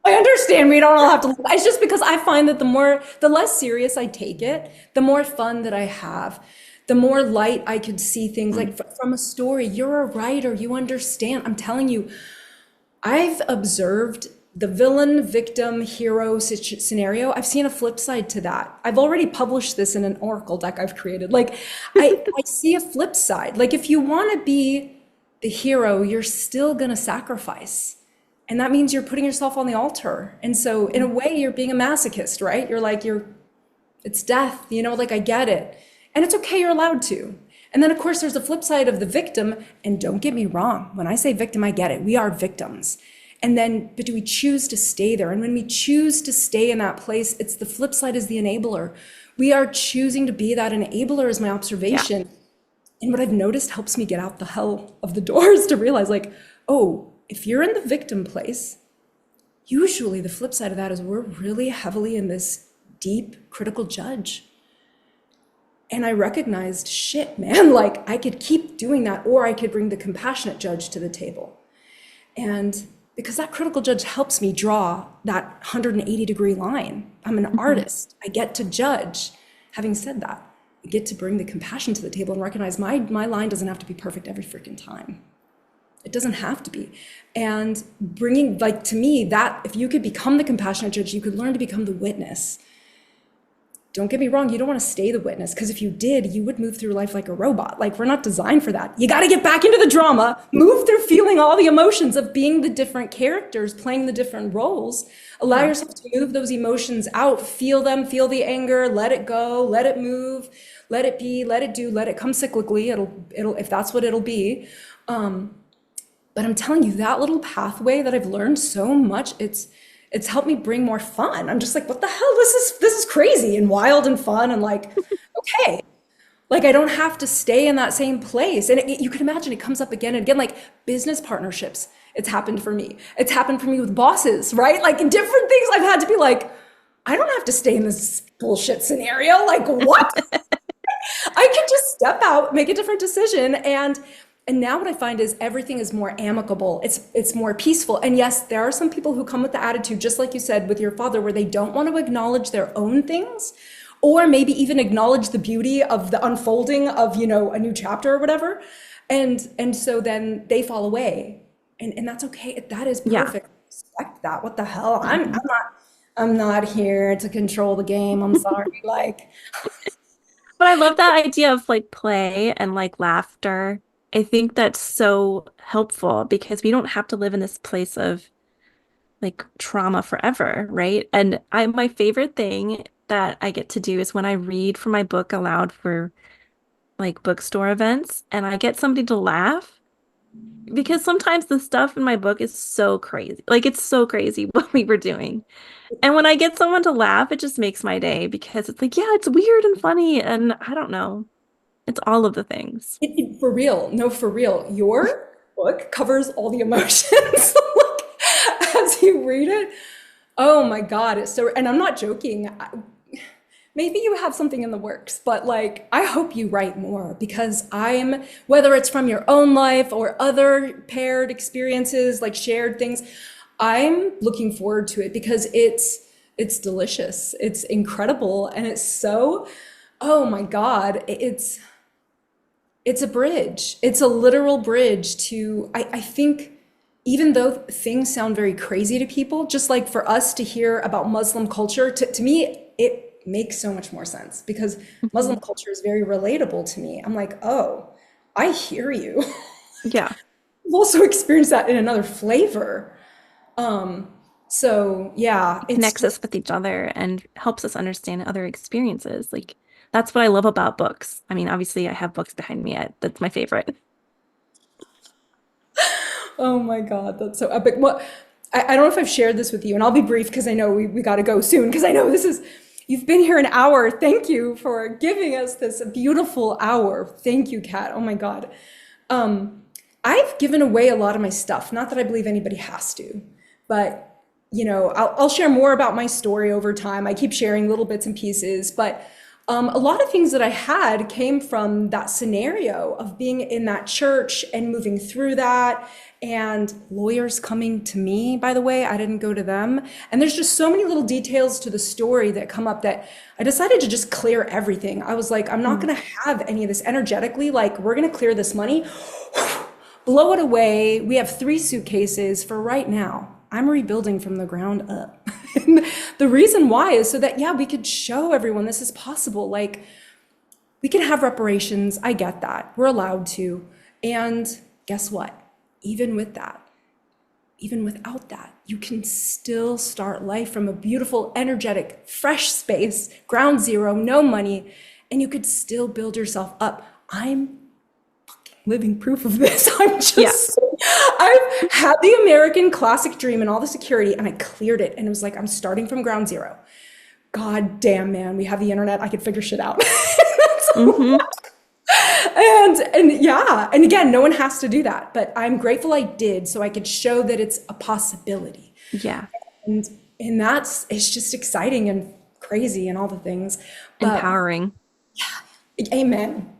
I understand we don't all have to. It's just because I find that the less serious I take it, the more fun that I have, the more light I could see things like Mm. from a story. You're a writer, you understand. I'm telling you, I've observed the villain, victim, hero scenario. I've seen a flip side to that. I've already published this in an oracle deck I've created. Like, I see a flip side. Like, if you want to be the hero, you're still going to sacrifice. And that means you're putting yourself on the altar. And so, in a way, you're being a masochist, right? You're like, it's death, like I get it. And it's okay, you're allowed to. And then, of course, there's the flip side of the victim. And don't get me wrong, when I say victim, I get it. We are victims. And then, but do we choose to stay there? And when we choose to stay in that place, it's the flip side is the enabler. We are choosing to be that enabler, is my Yeah. observation. And what I've noticed helps me get out the hell of the doors to realize, like, oh, if you're in the victim place, usually the flip side of that is we're really heavily in this deep critical judge. And I recognized, shit, man, like I could keep doing that, or I could bring the compassionate judge to the table. And because that critical judge helps me draw that 180-degree line. I'm an artist. I get to judge. Having said that, I get to bring the compassion to the table and recognize my line doesn't have to be perfect every freaking time. It doesn't have to be. And bringing, like, to me, that if you could become the compassionate judge, you could learn to become the witness. Don't get me wrong, you don't want to stay the witness, because if you did, you would move through life like a robot. Like, we're not designed for that. You got to get back into the drama, move through feeling all the emotions of being the different characters, playing the different roles. Allow yourself to move those emotions out, feel them, feel the anger, let it go, let it move, let it be, let it do, let it come cyclically. It'll if that's what it'll be. But I'm telling you, that little pathway that I've learned so much, it's helped me bring more fun. I'm just like, what the hell? This is crazy and wild and fun, and like, okay, like I don't have to stay in that same place. And you can imagine it comes up again and again, like business partnerships. It's happened for me. It's happened for me with bosses, right? Like in different things, I've had to be like, I don't have to stay in this bullshit scenario. Like what? I can just step out, make a different decision, and now what I find is everything is more amicable. It's more peaceful. And yes, there are some people who come with the attitude, just like you said with your father, where they don't want to acknowledge their own things, or maybe even acknowledge the beauty of the unfolding of, a new chapter or whatever. And so then they fall away. And that's okay. That is Yeah. perfect. Respect that. What the hell? I'm not here to control the game. I'm sorry. Like, But I love that idea of like play and like laughter. I think that's so helpful because we don't have to live in this place of like trauma forever, right? And my favorite thing that I get to do is when I read from my book aloud for like bookstore events and I get somebody to laugh because sometimes the stuff in my book is so crazy. Like it's so crazy what we were doing. And when I get someone to laugh, it just makes my day because it's like, yeah, it's weird and funny and I don't know. It's all of the things. for real, no, for real. Your book covers all the emotions. Like, as you read it, oh my God, it's so, and I'm not joking. Maybe you have something in the works, but like, I hope you write more because whether it's from your own life or other paired experiences, like shared things, I'm looking forward to it because it's delicious. It's incredible. And it's so, oh my God, it's a bridge. It's a literal bridge to, I think, even though things sound very crazy to people, just like for us to hear about Muslim culture, to me, it makes so much more sense because Muslim Mhm. culture is very relatable to me. I'm like, oh, I hear you. Yeah. I've also experienced that in another flavor. Um, so yeah, it's Connects just, us with each other and helps us understand other experiences. Like that's what I love about books. I mean, obviously I have books behind me. That's my favorite. oh my God, that's so epic. What I don't know if I've shared this with you, and I'll be brief because I know we got to go soon because I know you've been here an hour. Thank you for giving us this beautiful hour. Thank you, Kat. Oh my God. Um, I've given away a lot of my stuff. Not that I believe anybody has to, but I'll share more about my story over time. I keep sharing little bits and pieces, but a lot of things that I had came from that scenario of being in that church and moving through that, and lawyers coming to me, by the way, I didn't go to them. And there's just so many little details to the story that come up that I decided to just clear everything. I was like, I'm not Mm. going to have any of this energetically. Like, we're going to clear this money. blow it away. We have 3 suitcases for right now. I'm rebuilding from the ground up. And the reason why is so that, yeah, we could show everyone this is possible. Like, we can have reparations. I get that. We're allowed to. And guess what? Even with that, even without that, you can still start life from a beautiful, energetic, fresh space, ground zero, no money, and you could still build yourself up. I'm living proof of this. Yeah. I've had the American classic dream and all the security, and I cleared it. And it was like, I'm starting from ground zero. God damn, man, we have the internet. I could figure shit out. Hmm. And yeah, and again, no one has to do that, but I'm grateful I did so I could show that it's a possibility. Yeah. And it's just exciting and crazy and all the things. But Empowering. amen.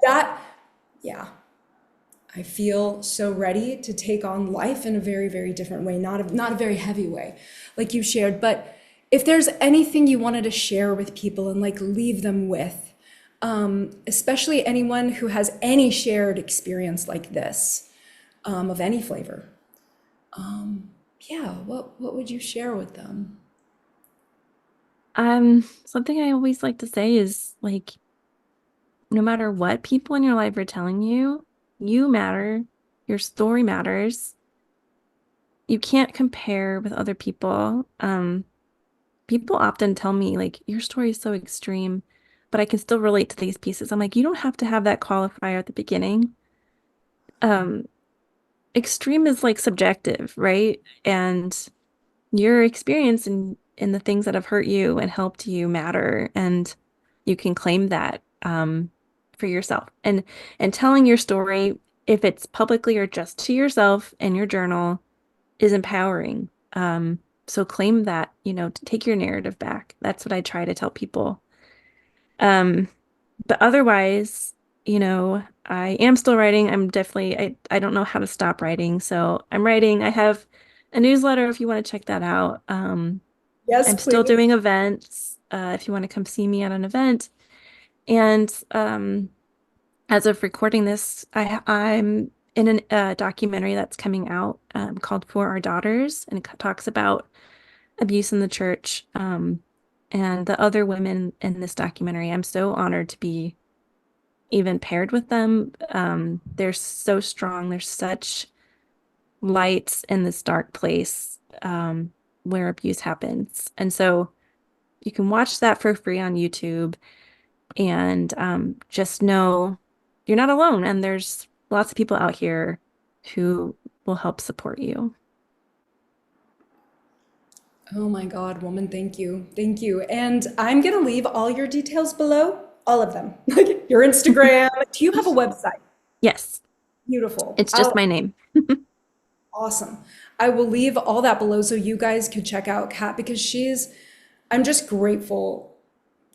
That, yeah, I feel so ready to take on life in a very, very different way, not a very heavy way, like you shared. But if there's anything you wanted to share with people and like leave them with, especially anyone who has any shared experience like this, of any flavor, yeah, what would you share with them? Something I always like to say is like, no matter what people in your life are telling you, you matter. Your story matters. You can't compare with other people. People often tell me like, your story is so extreme, but I can still relate to these pieces. I'm like, you don't have to have that qualifier at the beginning. Um, Extreme is like subjective, right? And your experience in the things that have hurt you and helped you matter, and you can claim that for yourself. And telling your story, if it's publicly or just to yourself in your journal, is empowering. So claim that, to take your narrative back. That's what I try to tell people. Um, but otherwise, I am still writing. I don't know how to stop writing. So I'm writing. I have a newsletter if you want to check that out. Yes, I'm still please. doing events, if you want to come see me at an event. And as of recording this, I'm in a documentary that's coming out called For Our Daughters, and it talks about abuse in the church. And the other women in this documentary, I'm so honored to be even paired with them. They're so strong. There's such lights in this dark place where abuse happens. And so you can watch that for free on YouTube, and just know you're not alone. And there's lots of people out here who will help support you. Oh my God, woman, thank you. Thank you. And I'm going to leave all your details below, all of them. Like your Instagram. Do you have a website? Yes, Beautiful. it's just my name. Awesome. I will leave all that below so you guys could check out Kat because I'm just grateful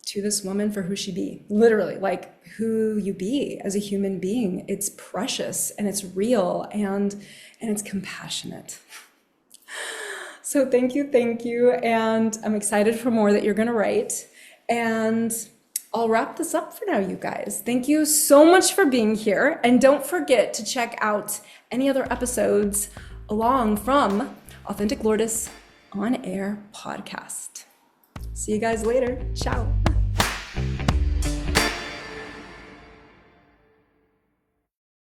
to this woman for who she be. Literally, like who you be as a human being. It's precious and it's real and it's compassionate. So thank you. And I'm excited for more that you're going to write. And I'll wrap this up for now, you guys. Thank you so much for being here. And don't forget to check out any other episodes along from Authentic Lourdes On Air podcast. See you guys later. Ciao.